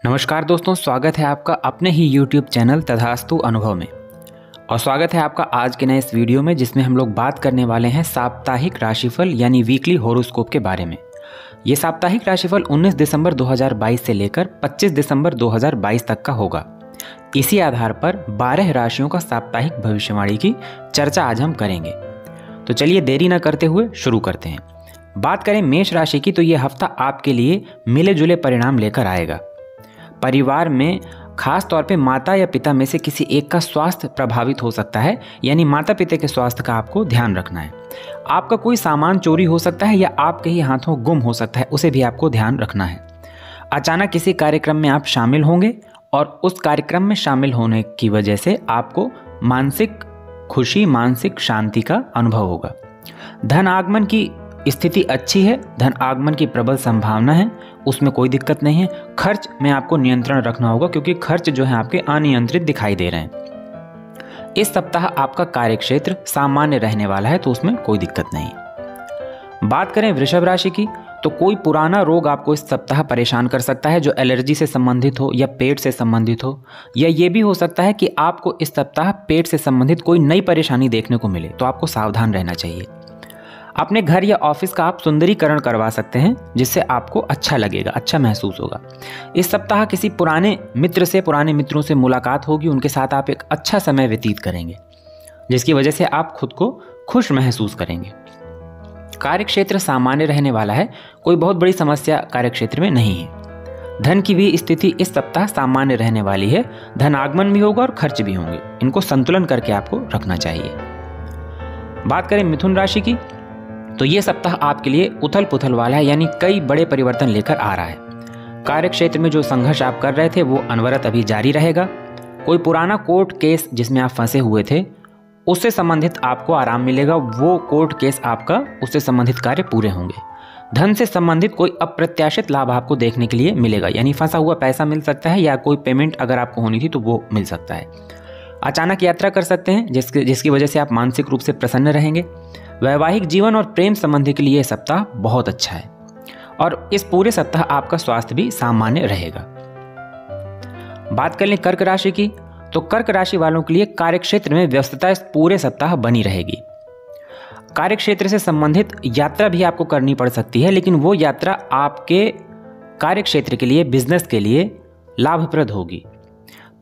नमस्कार दोस्तों, स्वागत है आपका अपने ही YouTube चैनल तथास्तु अनुभव में। और स्वागत है आपका आज के नए इस वीडियो में, जिसमें हम लोग बात करने वाले हैं साप्ताहिक राशिफल यानी वीकली हॉरोस्कोप के बारे में। ये साप्ताहिक राशिफल 19 दिसंबर 2022 से लेकर 25 दिसंबर 2022 तक का होगा। इसी आधार पर 12 राशियों का साप्ताहिक भविष्यवाणी की चर्चा आज हम करेंगे। तो चलिए देरी न करते हुए शुरू करते हैं। बात करें मेष राशि की, तो ये हफ्ता आपके लिए मिले जुले परिणाम लेकर आएगा। परिवार में खास तौर पे माता या पिता में से किसी एक का स्वास्थ्य प्रभावित हो सकता है, यानी माता पिता के स्वास्थ्य का आपको ध्यान रखना है। आपका कोई सामान चोरी हो सकता है या आपके ही हाथों गुम हो सकता है, उसे भी आपको ध्यान रखना है। अचानक किसी कार्यक्रम में आप शामिल होंगे और उस कार्यक्रम में शामिल होने की वजह से आपको मानसिक खुशी, मानसिक शांति का अनुभव होगा। धन आगमन की स्थिति अच्छी है, धन आगमन की प्रबल संभावना है, उसमें कोई दिक्कत नहीं है। खर्च में आपको नियंत्रण रखना होगा, क्योंकि खर्च जो है आपके अनियंत्रित दिखाई दे रहे हैं। इस सप्ताह आपका कार्यक्षेत्र सामान्य रहने वाला है, तो उसमें कोई दिक्कत नहीं। बात करें वृषभ राशि की, तो कोई पुराना रोग आपको इस सप्ताह परेशान कर सकता है, जो एलर्जी से संबंधित हो या पेट से संबंधित हो, या ये भी हो सकता है कि आपको इस सप्ताह पेट से संबंधित कोई नई परेशानी देखने को मिले, तो आपको सावधान रहना चाहिए। अपने घर या ऑफिस का आप सुंदरीकरण करवा सकते हैं, जिससे आपको अच्छा लगेगा, अच्छा महसूस होगा। इस सप्ताह किसी पुराने मित्रों से मुलाकात होगी, उनके साथ आप एक अच्छा समय व्यतीत करेंगे, जिसकी वजह से आप खुद को खुश महसूस करेंगे। कार्यक्षेत्र सामान्य रहने वाला है, कोई बहुत बड़ी समस्या कार्यक्षेत्र में नहीं है। धन की भी स्थिति इस सप्ताह सामान्य रहने वाली है, धन आगमन भी होगा और खर्च भी होंगे। इनको संतुलन करके आपको रखना चाहिए। बात करें मिथुन राशि की, तो ये सप्ताह आपके लिए उथल पुथल वाला है, यानी कई बड़े परिवर्तन लेकर आ रहा है। कार्यक्षेत्र में जो संघर्ष आप कर रहे थे वो अनवरत अभी जारी रहेगा। कोई पुराना कोर्ट केस जिसमें आप फंसे हुए थे, उससे संबंधित आपको आराम मिलेगा। वो कोर्ट केस आपका, उससे संबंधित कार्य पूरे होंगे। धन से संबंधित कोई अप्रत्याशित लाभ आपको देखने के लिए मिलेगा, यानी फंसा हुआ पैसा मिल सकता है, या कोई पेमेंट अगर आपको होनी थी तो वो मिल सकता है। अचानक यात्रा कर सकते हैं, जिसकी वजह से आप मानसिक रूप से प्रसन्न रहेंगे। वैवाहिक जीवन और प्रेम संबंधी के लिए यह सप्ताह बहुत अच्छा है, और इस पूरे सप्ताह आपका स्वास्थ्य भी सामान्य रहेगा। बात कर लें कर्क राशि की, तो कर्क राशि वालों के लिए कार्यक्षेत्र में व्यस्तता इस पूरे सप्ताह बनी रहेगी। कार्यक्षेत्र से संबंधित यात्रा भी आपको करनी पड़ सकती है, लेकिन वो यात्रा आपके कार्यक्षेत्र के लिए, बिजनेस के लिए लाभप्रद होगी।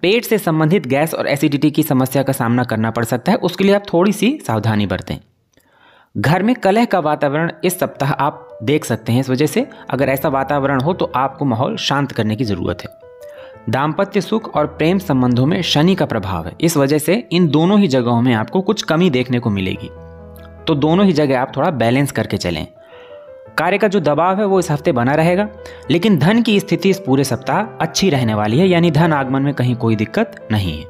पेट से संबंधित गैस और एसिडिटी की समस्या का सामना करना पड़ सकता है, उसके लिए आप थोड़ी सी सावधानी बरतें। घर में कलह का वातावरण इस सप्ताह आप देख सकते हैं, इस वजह से अगर ऐसा वातावरण हो तो आपको माहौल शांत करने की जरूरत है। दाम्पत्य सुख और प्रेम संबंधों में शनि का प्रभाव है, इस वजह से इन दोनों ही जगहों में आपको कुछ कमी देखने को मिलेगी, तो दोनों ही जगह आप थोड़ा बैलेंस करके चलें। कार्य का जो दबाव है वो इस हफ्ते बना रहेगा, लेकिन धन की स्थिति इस पूरे सप्ताह अच्छी रहने वाली है, यानी धन आगमन में कहीं कोई दिक्कत नहीं है।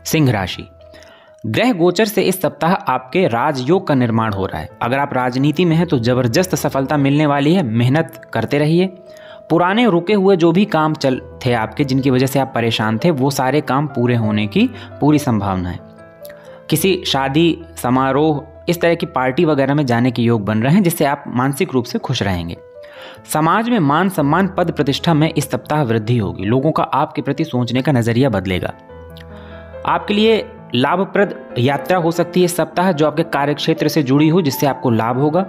सिंह राशि, ग्रह गोचर से इस सप्ताह आपके राजयोग का निर्माण हो रहा है। अगर आप राजनीति में हैं तो जबरदस्त सफलता मिलने वाली है, मेहनत करते रहिए। पुराने रुके हुए जो भी काम चल थे आपके, जिनकी वजह से आप परेशान थे, वो सारे काम पूरे होने की पूरी संभावना है। किसी शादी समारोह, इस तरह की पार्टी वगैरह में जाने के योग बन रहे हैं, जिससे आप मानसिक रूप से खुश रहेंगे। समाज में मान सम्मान, पद प्रतिष्ठा में इस सप्ताह वृद्धि होगी। लोगों का आपके प्रति सोचने का नजरिया बदलेगा। आपके लिए लाभप्रद यात्रा हो सकती है इस सप्ताह, जो आपके कार्यक्षेत्र से जुड़ी हो, जिससे आपको लाभ होगा।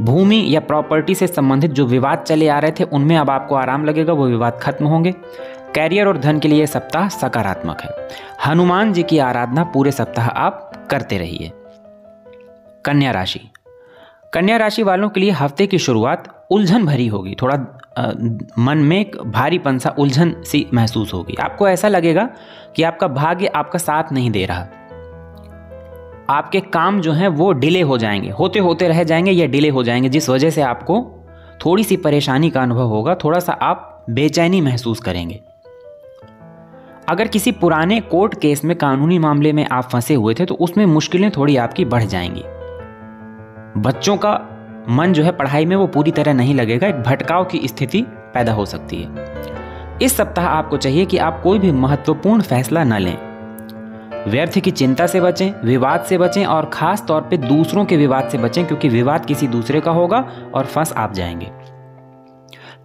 भूमि या प्रॉपर्टी से संबंधित जो विवाद चले आ रहे थे, उनमें अब आपको आराम लगेगा, वो विवाद खत्म होंगे। कैरियर और धन के लिए सप्ताह सकारात्मक है। हनुमान जी की आराधना पूरे सप्ताह आप करते रहिए। कन्या राशि, कन्या राशि वालों के लिए हफ्ते की शुरुआत उलझन भरी होगी। थोड़ा मन में एक भारीपन सा, उलझन सी महसूस होगी। आपको ऐसा लगेगा कि आपका भाग्य आपका साथ नहीं दे रहा। आपके काम जो हैं वो डिले हो जाएंगे, होते होते रह जाएंगे या डिले हो जाएंगे, जिस वजह से आपको थोड़ी सी परेशानी का अनुभव होगा। थोड़ा सा आप बेचैनी महसूस करेंगे। अगर किसी पुराने कोर्ट केस में, कानूनी मामले में आप फंसे हुए थे, तो उसमें मुश्किलें थोड़ी आपकी बढ़ जाएंगी। बच्चों का मन जो है पढ़ाई में, वो पूरी तरह नहीं लगेगा, एक भटकाव की स्थिति पैदा हो सकती है। इस सप्ताह आपको चाहिए कि आप कोई भी महत्वपूर्ण फैसला न लें। व्यर्थ की चिंता से बचें, विवाद से बचें, और खास तौर पे दूसरों के विवाद से बचें, क्योंकि विवाद किसी दूसरे का होगा और फंस आप जाएंगे।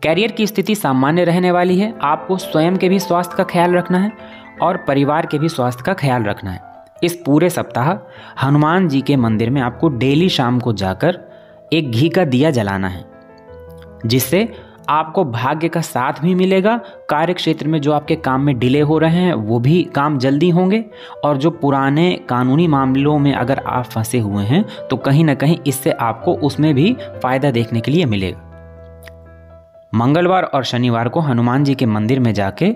कैरियर की स्थिति सामान्य रहने वाली है। आपको स्वयं के भी स्वास्थ्य का ख्याल रखना है और परिवार के भी स्वास्थ्य का ख्याल रखना है। इस पूरे सप्ताह हनुमान जी के मंदिर में आपको डेली शाम को जाकर एक घी का दिया जलाना है, जिससे आपको भाग्य का साथ भी मिलेगा। कार्य क्षेत्र में जो आपके काम में डिले हो रहे हैं वो भी काम जल्दी होंगे, और जो पुराने कानूनी मामलों में अगर आप फंसे हुए हैं तो कहीं ना कहीं इससे आपको उसमें भी फायदा देखने के लिए मिलेगा। मंगलवार और शनिवार को हनुमान जी के मंदिर में जाके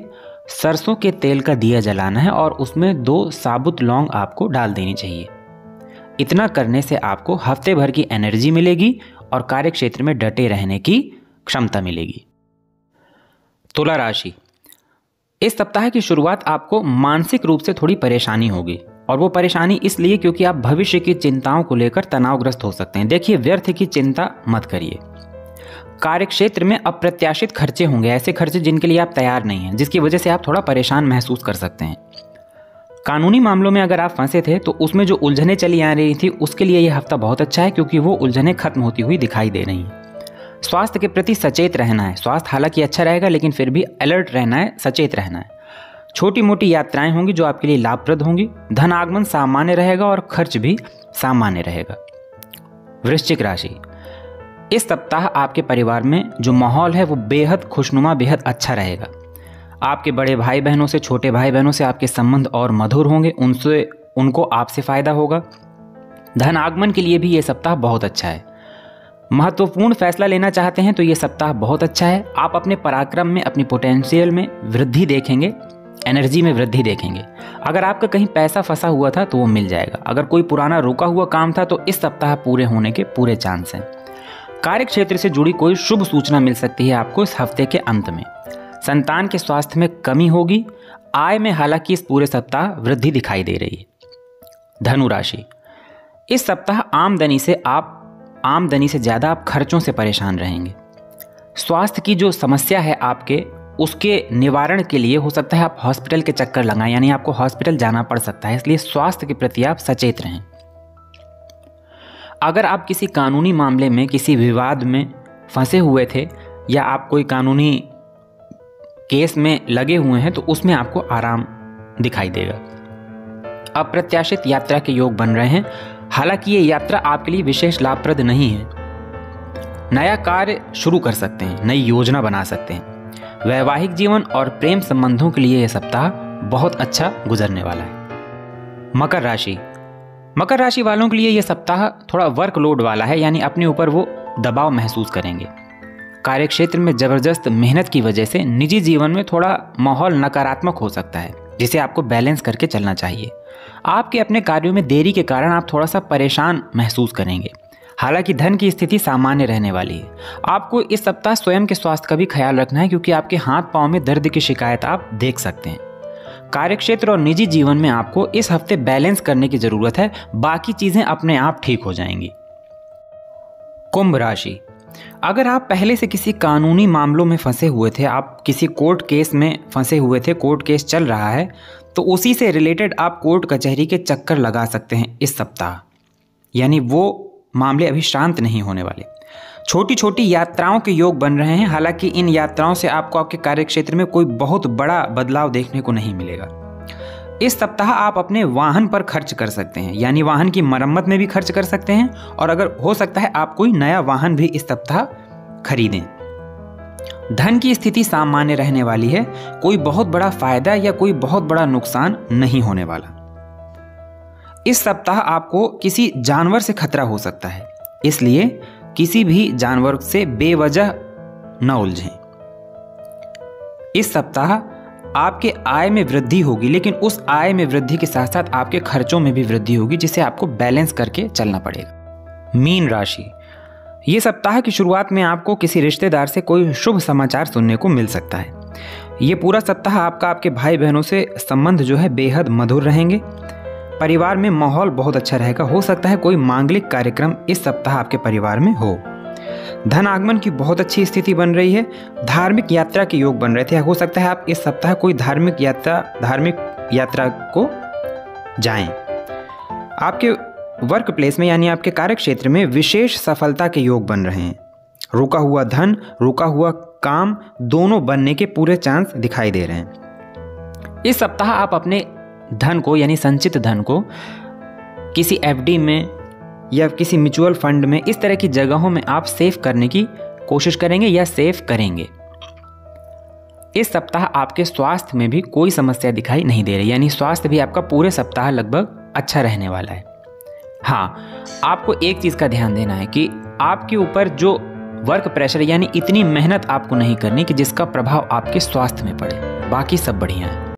सरसों के तेल का दिया जलाना है और उसमें 2 साबुत लौंग आपको डाल देनी चाहिए। इतना करने से आपको हफ्ते भर की एनर्जी मिलेगी और कार्य क्षेत्र में डटे रहने की क्षमता मिलेगी। तुला राशि, इस सप्ताह की शुरुआत आपको मानसिक रूप से थोड़ी परेशानी होगी, और वो परेशानी इसलिए क्योंकि आप भविष्य की चिंताओं को लेकर तनावग्रस्त हो सकते हैं। देखिए, व्यर्थ की चिंता मत करिए। कार्य क्षेत्र में अप्रत्याशित खर्चे होंगे, ऐसे खर्चे जिनके लिए आप तैयार नहीं हैं, जिसकी वजह से आप थोड़ा परेशान महसूस कर सकते हैं। कानूनी मामलों में अगर आप फंसे थे तो उसमें जो उलझनें चली आ रही थी उसके लिए यह हफ्ता बहुत अच्छा है, क्योंकि वो उलझनें खत्म होती हुई दिखाई दे रही हैं। स्वास्थ्य के प्रति सचेत रहना है। स्वास्थ्य हालांकि अच्छा रहेगा, लेकिन फिर भी अलर्ट रहना है, सचेत रहना है। छोटी मोटी यात्राएं होंगी जो आपके लिए लाभप्रद होंगी। धन आगमन सामान्य रहेगा और खर्च भी सामान्य रहेगा। वृश्चिक राशि, इस सप्ताह आपके परिवार में जो माहौल है वो बेहद खुशनुमा, बेहद अच्छा रहेगा। आपके बड़े भाई बहनों से, छोटे भाई बहनों से आपके संबंध और मधुर होंगे, उनको आपसे फायदा होगा। धन आगमन के लिए भी ये सप्ताह बहुत अच्छा है। महत्वपूर्ण फैसला लेना चाहते हैं तो ये सप्ताह बहुत अच्छा है। आप अपने पराक्रम में, अपनी पोटेंशियल में वृद्धि देखेंगे, एनर्जी में वृद्धि देखेंगे। अगर आपका कहीं पैसा फंसा हुआ था तो वो मिल जाएगा। अगर कोई पुराना रुका हुआ काम था तो इस सप्ताह पूरे होने के पूरे चांस हैं। कार्य क्षेत्र से जुड़ी कोई शुभ सूचना मिल सकती है आपको इस हफ्ते के अंत में। संतान के स्वास्थ्य में कमी होगी। आय में हालांकि इस पूरे सप्ताह वृद्धि दिखाई दे रही है। धनु राशि, इस सप्ताह आमदनी से ज़्यादा आप खर्चों से परेशान रहेंगे। स्वास्थ्य की जो समस्या है आपके, उसके निवारण के लिए हो सकता है आप हॉस्पिटल के चक्कर लगाएं, यानी आपको हॉस्पिटल जाना पड़ सकता है। इसलिए स्वास्थ्य के प्रति आप सचेत रहें। अगर आप किसी कानूनी मामले में, किसी विवाद में फंसे हुए थे या आप कोई कानूनी केस में लगे हुए हैं तो उसमें आपको आराम दिखाई देगा। अप्रत्याशित यात्रा के योग बन रहे हैं। हालांकि ये यात्रा आपके लिए विशेष लाभप्रद नहीं है। नया कार्य शुरू कर सकते हैं, नई योजना बना सकते हैं। वैवाहिक जीवन और प्रेम संबंधों के लिए यह सप्ताह बहुत अच्छा गुजरने वाला है। मकर राशि, मकर राशि वालों के लिए यह सप्ताह थोड़ा वर्कलोड वाला है, यानी अपने ऊपर वो दबाव महसूस करेंगे। कार्य क्षेत्र में जबरदस्त मेहनत की वजह से निजी जीवन में थोड़ा माहौल नकारात्मक हो सकता है, जिसे आपको बैलेंस करके चलना चाहिए। आपके अपने कार्यों में देरी के कारण आप थोड़ा सा परेशान महसूस करेंगे। हालांकि धन की स्थिति सामान्य रहने वाली है। आपको इस सप्ताह स्वयं के स्वास्थ्य का भी ख्याल रखना है, क्योंकि आपके हाथ पांव में दर्द की शिकायत आप देख सकते हैं। कार्यक्षेत्र और निजी जीवन में आपको इस हफ्ते बैलेंस करने की जरूरत है। बाकी चीजें अपने आप ठीक हो जाएंगी। कुंभ राशि, अगर आप पहले से किसी कानूनी मामलों में फंसे हुए थे, आप किसी कोर्ट केस में फंसे हुए थे, कोर्ट केस चल रहा है, तो उसी से रिलेटेड आप कोर्ट कचहरी के चक्कर लगा सकते हैं इस सप्ताह। यानी वो मामले अभी शांत नहीं होने वाले। छोटी छोटी यात्राओं के योग बन रहे हैं। हालांकि इन यात्राओं से आपको आपके कार्यक्षेत्र में कोई बहुत बड़ा बदलाव देखने को नहीं मिलेगा। इस सप्ताह आप अपने वाहन पर खर्च कर सकते हैं, यानी वाहन की मरम्मत में भी खर्च कर सकते हैं, और अगर हो सकता है आप कोई नया वाहन भी इस सप्ताह खरीदें। धन की स्थिति सामान्य रहने वाली है। कोई बहुत बड़ा फायदा या कोई बहुत बड़ा नुकसान नहीं होने वाला। इस सप्ताह आपको किसी जानवर से खतरा हो सकता है, इसलिए किसी भी जानवर से बेवजह न उलझें। इस सप्ताह आपके आय में वृद्धि होगी, लेकिन उस आय में वृद्धि के साथ साथ आपके खर्चों में भी वृद्धि होगी, जिसे आपको बैलेंस करके चलना पड़ेगा। मीन राशि, ये सप्ताह की शुरुआत में आपको किसी रिश्तेदार से कोई शुभ समाचार सुनने को मिल सकता है। ये पूरा सप्ताह आपके भाई बहनों से संबंध जो है बेहद मधुर रहेंगे। परिवार में माहौल बहुत अच्छा रहेगा। हो सकता है कोई मांगलिक कार्यक्रम इस सप्ताह आपके परिवार में हो। धन आगमन की बहुत अच्छी स्थिति बन रही है। धार्मिक यात्रा के योग बन रहे थे। हो सकता है आप इस सप्ताह कोई धार्मिक यात्रा को जाएं। आपके वर्क प्लेस में, यानी आपके कार्य क्षेत्र में विशेष सफलता के योग बन रहे हैं। रुका हुआ धन, रुका हुआ काम दोनों बनने के पूरे चांस दिखाई दे रहे हैं। इस सप्ताह आप अपने धन को यानी संचित धन को किसी एफडी में या किसी म्यूचुअल फंड में, इस तरह की जगहों में आप सेव करने की कोशिश करेंगे या सेव करेंगे। इस सप्ताह आपके स्वास्थ्य में भी कोई समस्या दिखाई नहीं दे रही, यानी स्वास्थ्य भी आपका पूरे सप्ताह लगभग अच्छा रहने वाला है। हाँ, आपको एक चीज़ का ध्यान देना है कि आपके ऊपर जो वर्क प्रेशर यानी इतनी मेहनत आपको नहीं करनी कि जिसका प्रभाव आपके स्वास्थ्य में पड़े। बाकी सब बढ़िया है।